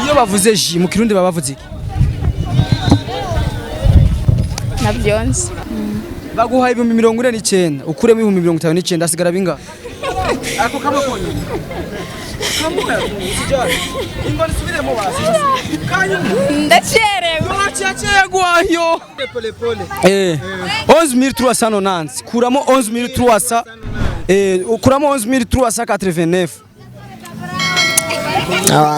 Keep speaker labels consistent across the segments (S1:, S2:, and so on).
S1: iyo bavuze ji mu kirundi baba bavuze iki?
S2: navyonse
S1: Baguhaye ibihumbi 49 ukuremo ibihumbi 59 asigara binga. Ako kamubonye. Kamuya sijana. Ingoni subiremo basi. Kanyuma.
S2: ndacerewe
S1: Chachegwayo. Pole pole. 11390 kuramo 11300 kuramo 11389.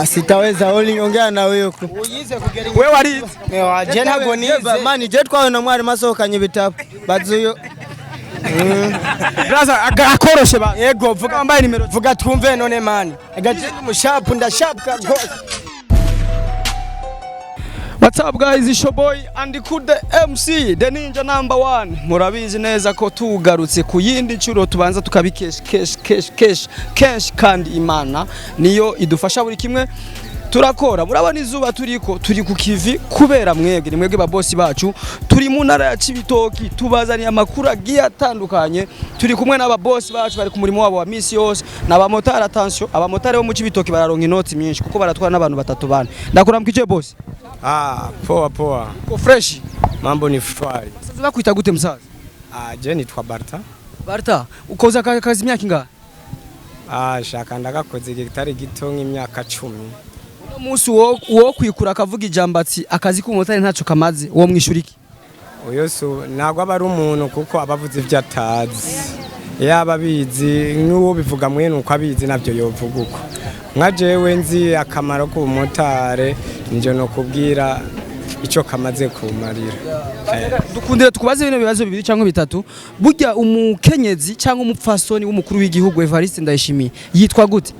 S3: Sitaweza ongea na wewe huko.
S1: Wewe wari
S3: Je ntabwo nize mani je twawe na mwari masohokanye ibitabo bazuyo.
S1: Braza akoroshe ba.
S3: Yego vuga ambaye nimero vuga twumve none mani. Agaje mushapu ndashapka gose.
S1: What's up guys, it's your boy and the MC, the ninja number 1. Murabizi neza ko tugarutse ku yindi ncuro tubanza tukabikesh kandi Imana niyo idufasha buri kimwe turakora. Murabona izuba turi ku kivi kubera mwebwe ni mwebwe babosi bacu. Turi mu ntara ya Cibitoki tubazaniye amakuru agiye atandukanye. Turi kumwe n'ababosi bacu bari ku murimo wabo wa misi yose n'abamotari. Attention, abamotari bo mu Cibitoki bararonka inoti myinshi kuko baratwara n'abantu batatu bane. Ndakora mkije boss.
S3: Poa.
S1: Ko fresh.
S3: Mambo ni shwari.
S1: Sasa bakwita gute msaza?
S3: Je nitwa Barta.
S1: Barta, ukoza kazi imyaka ingahe?
S3: Shaka ndagakoze gitari gito nk'imyaka 10.
S1: Umunsi wo kwikura akavuga ijambatsi akazi k'umotari ntaco kamaze uwo mwishuriki.
S3: Oyo so nagwa bari umuntu kuko abavuze ivyo atazi. Yaba bizi n'uwo bivuga mwene uko abizi navyo yovuga uko. Nka jewe nzi akamaro k'umotari nje no kubwira ico kamaze kumarira.
S1: Dukundira tukubaze bino bibazo bibiri cyangwa bitatu. Burya umukenyezi cyangwa umupfasoni w'umukuru w'igihugu Evariste Ndayishimiye yitwa gute?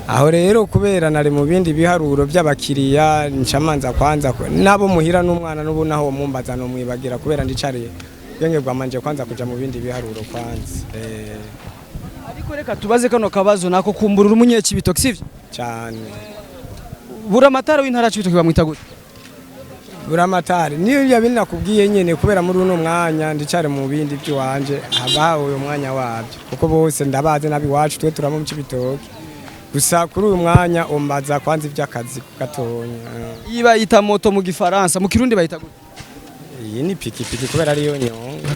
S3: Aho rero kubera nari mu bindi biharuro by'abakiriya ncamanza kwanza nabo muhira n'umwana n'ubu naho mumbaza no mwibagira kubera ndicariye yengebwa manje kwanza kuja mu bindi biharuro kwanza.
S1: Ariko reka tubaze kano kabazo nako kumburura umunyecibitoki sivyo?
S3: Cyane.
S1: Buramatari w'intara Cibitoki bamwita gute?
S3: Buramatari niyo yabindi nakubwiye nyene kubera muri uno mwanya ndicare mu bindi by'wanje habaho uyo mwanya wabyo kuko bose ndabaze nabi wacu twe turamo mu Cibitoki. Gusa kuri uyu mwanya umbaza kwanza ivy'akazi gatonya.
S1: Iba yita moto mu gifaransa mu kirundi bayita gute?
S3: Iyi ni pikipiki kubera ari yo nyonga.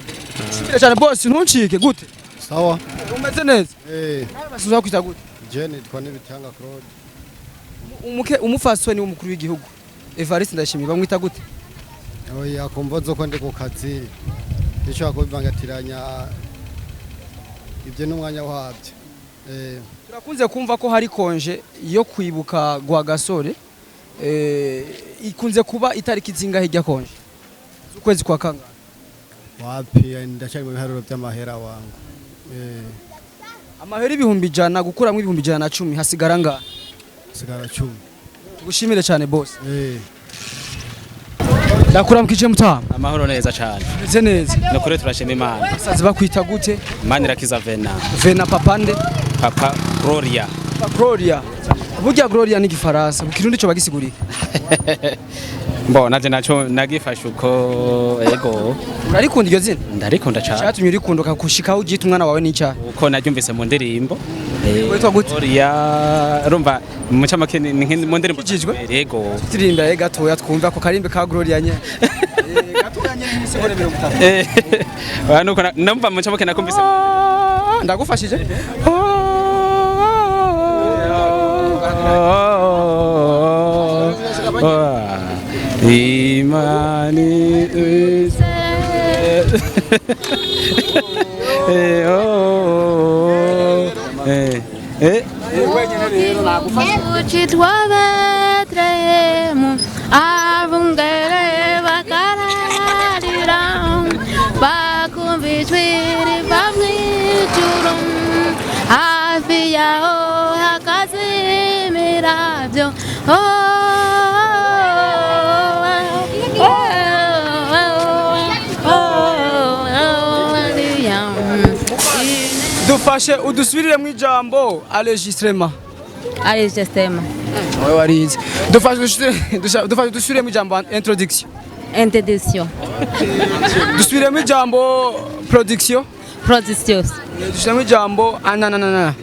S1: Sibira cyane boss ntuncike gute?
S4: Sawa.
S1: Umeze neza? Basuza kwita gute?
S4: Je nitwa Nibitanga Claude.
S1: Umufasoni w'umukuru w'igihugu Evariste Ndayishimiye bamwita gute?
S4: Oya kumvozo ko ndi ku kazi. Icyo akubivangatiranya ibyo n'umwanya wabyo.
S1: Turakunze kumva ko hari konje yo kwibuka gwa gasore ikunze kuba itariki zingahe ijya konje ukwezi kwa kanga
S4: wapi ndashaka mu biharuro by'amahera wangu
S1: amahera ibihumbi 100 gukuramo ibihumbi 110 hasigara nga
S4: sigara 10
S1: tugushimire cyane boss ndakuramukije mutama
S5: amahoro neza cyane
S1: bize neza
S5: no kure turashima Imana
S1: basazi bakwita gute
S5: Imana irakiza
S1: Vena papande
S5: Papa Gloria
S1: burya Gloria ni gifaransa mu kirundi cyo bagisiguriye
S5: naje naco nagifashe uko ego
S1: urarikunda iryo zina
S5: ndarikunda cyane
S1: cyatumye urikunduka kushikaho ugita umwana wawe n'icyaha
S5: uko naryumvise mu ndirimbo
S1: witwa gute
S5: Gloria urumva mu camake ni mu ndirimbo
S1: ego turirimba gatoya twumva ko karimbe ka Gloria nye gatoya nye n'isegore 50
S5: nuko numva mu camake nakumvise
S1: ndagufashije
S5: Imani
S1: dufashe udusubirire mu ijambo enregistrement wewe warize dufashe dusubire mu ijambo introduction dusubire mu ijambo production
S2: Producios.
S1: dusubire mu ijambo ananana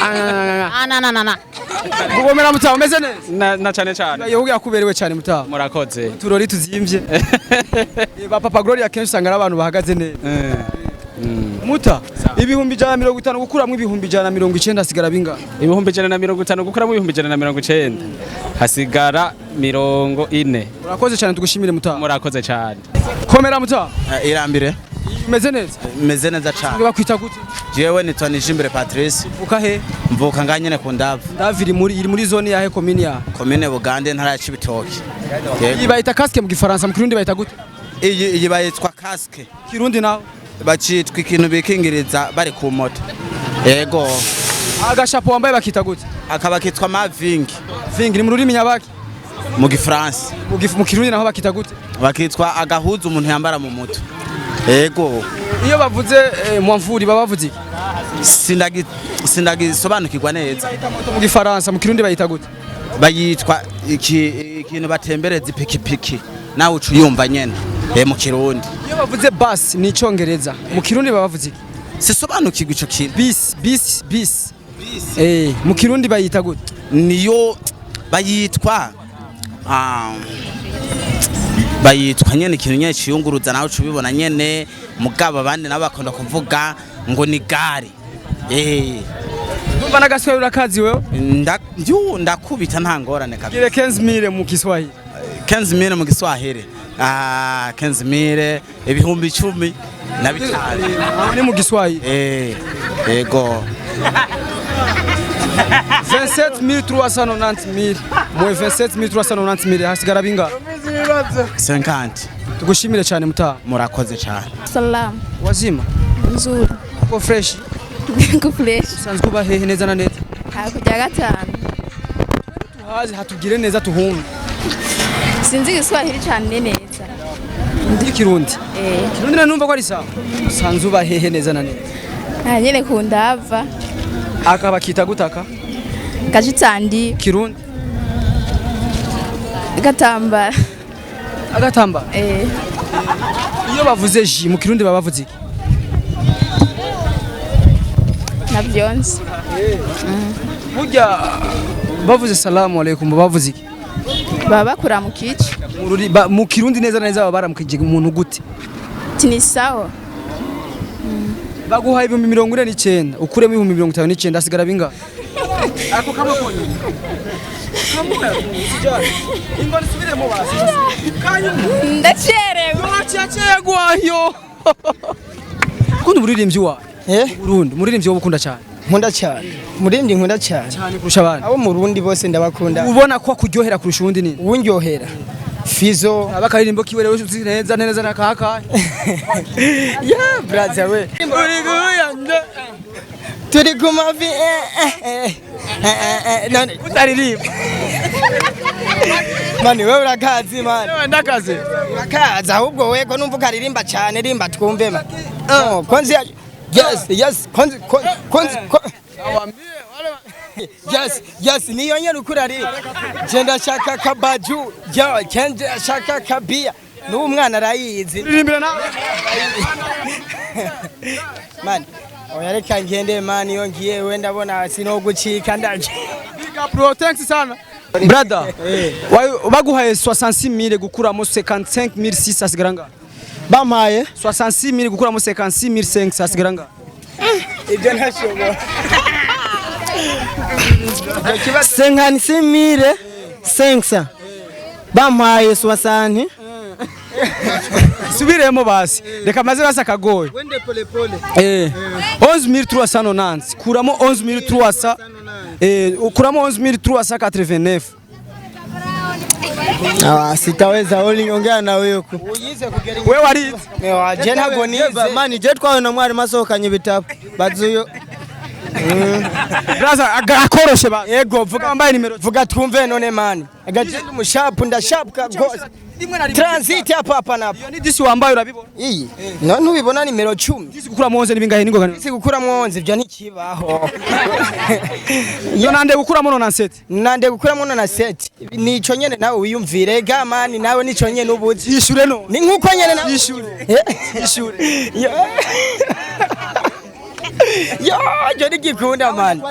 S2: na
S1: Gugomera mutaha umeze neza
S5: na cyane cyane
S1: yewe yakuberewe cyane mutaha
S5: murakoze
S1: turori tuzimvye ba papa Gloria kenshi usanga ari abantu bahagaze neza muta ibihumbi 150 gukuramwe ibihumbi 190 hasigara binga
S5: ibihumbi 150 gukuramwe ibihumbi 190 hasigara 40.
S1: Urakoze cyane tugushimire mutaha
S5: murakoze cyane
S1: komera mutaha
S6: irambire
S1: meze neza
S6: cyane
S1: bakwita gute
S6: jewe nitwa Nijimbere Patrice
S1: uka he
S6: mvuka nganyene ku Ndavu
S1: iri muri zone yahe komini ya
S6: komine Bugande ntara ya Cibitoke
S1: iyi bayita casque mu gifaransa mu kirundi bayita gute
S6: iyi bayitwa casque
S1: kirundi naho
S6: bacitwa ikintu bikingiriza bari ku moto yego
S1: agashapo wambaye bakita gute
S6: akaba kitwa mavingi
S1: ni mu rurimi nyabaki
S6: mu gifaransa
S1: mu kirundi naho bakita gute
S6: bakitwa agahuza umuntu yambara mu moto yego
S1: iyo bavuze mwamvuri babavuze
S6: sindagisobanukirwa neza
S1: mu gifaransa mu kirundi bayita gute
S6: bayitwa ikintu batembereza ipikipiki nawe ucuyumva nyene mu kirundi
S1: iyo bavuze bus ni icongereza mu kirundi babavuze iki
S6: sisobanukirwa ico kintu
S1: bis mu kirundi bayita gute
S6: niyo bayitwa nyene ikintu nyene ciyunguruza nawe ucubibona nyene mugabo abandi nabo bakunda kuvuga ngo ni gare
S1: Numva nagaswahili urakazi wewe
S6: ndakubita nta ngorane
S1: kabisa 15000 mu Kiswahili
S6: 15000 mu Kiswahili 15000 ibihumbi 10 na bitanu
S1: ni mu Kiswahili
S6: yego
S1: 27390 mwe 27390 hasigara binga
S6: 50
S1: tugushimire cyane mutaha
S6: murakoze cyane
S2: Salam
S1: wazima
S2: nzuri
S1: ko fresh sanzwe kuba hehe neza na neza
S2: hakujya gatanu
S1: tuhazi hatugire neza tuhumve
S2: sinzi Kiswahili cyane neza
S1: ndi Kirundi Kirundi numva ko ari sawa sanzwe uba hehe neza na neza
S2: nyene ku Ndava
S1: akaba kita gutaka
S2: Kajitsandi
S1: Kirundi
S2: Gatambara
S1: agatamba iyo bavuze ji mu Kirundi babavuze iki
S2: navyonse
S1: burya bavuze salamu alaykum bavuze iki
S2: baba bakura mu kici
S1: mu Kirundi neza na neza baba baramukije umuntu gute
S2: tini sawa
S1: baguhaye 49 ukuremo 59 asigara binga ako kama konye ingoni subiremo basi
S2: ndacerewe
S1: gwayo kundi muririmbyi wa Burundi muririmbyi wo bukunda cyane
S7: nkunda cyane murindi nkunda cyane
S1: kurusha abandi
S7: abo mu Burundi bose ndabakunda
S1: ubona ko kuryohera kurusha ubundi nini
S7: unryohera Fizo
S1: abakaririmbo kiwe rero uzi neza neza nakaka
S7: ya brother we turi kumavi none
S1: utaririmba
S7: mani wewe urakazi mani
S1: ndakaze
S7: urakaza ahubwo we ko numva ukaririmba cyane rimba twumve ma konzi yes konzi yes niyo nyene ukurari genda shaka kabaju genda shaka kabia n'umwana arayizi
S1: ririmbira na
S7: man oyareka ngende man iyo ngiye we ndabona sinogucika ndaje
S1: bro thanks sana brother baguhaye 66000 gukuramo 55600 asigaranga
S7: bampaye
S1: 66000 gukuramo 56500 asigaranga
S7: ibyo ntashobora 56500 bampaye 60
S1: subiremo basi reka maze basa kagoye
S7: wende pole pole
S1: 11390 kuramo 11300 kuramo 11389
S7: sitaweza ongea na wewe
S1: wewe wari
S7: je ntago nize mani je twawe na mwari masohokanye ibitabo bazuyo
S1: braza akoroshe ba
S7: yego vuga ambaye nimero vuga twumve none mani agagenda umushapu ndashapka gose transit hapa napo
S1: iyo ni disi wambaye urabibona
S7: iyi none ubibona nimero 10
S1: disi gukura mu 11 nibingahe ningo
S7: disi gukura mu 11 byo nikibaho
S1: yo nande gukura mu 97
S7: nande gukura mu 97 nico nyene nawe wiyumvire ga mani nawe nico nyene ubuzi
S1: yishure no
S7: ni nkuko nyene nawe
S1: yishure
S7: yo jodi gikunda mani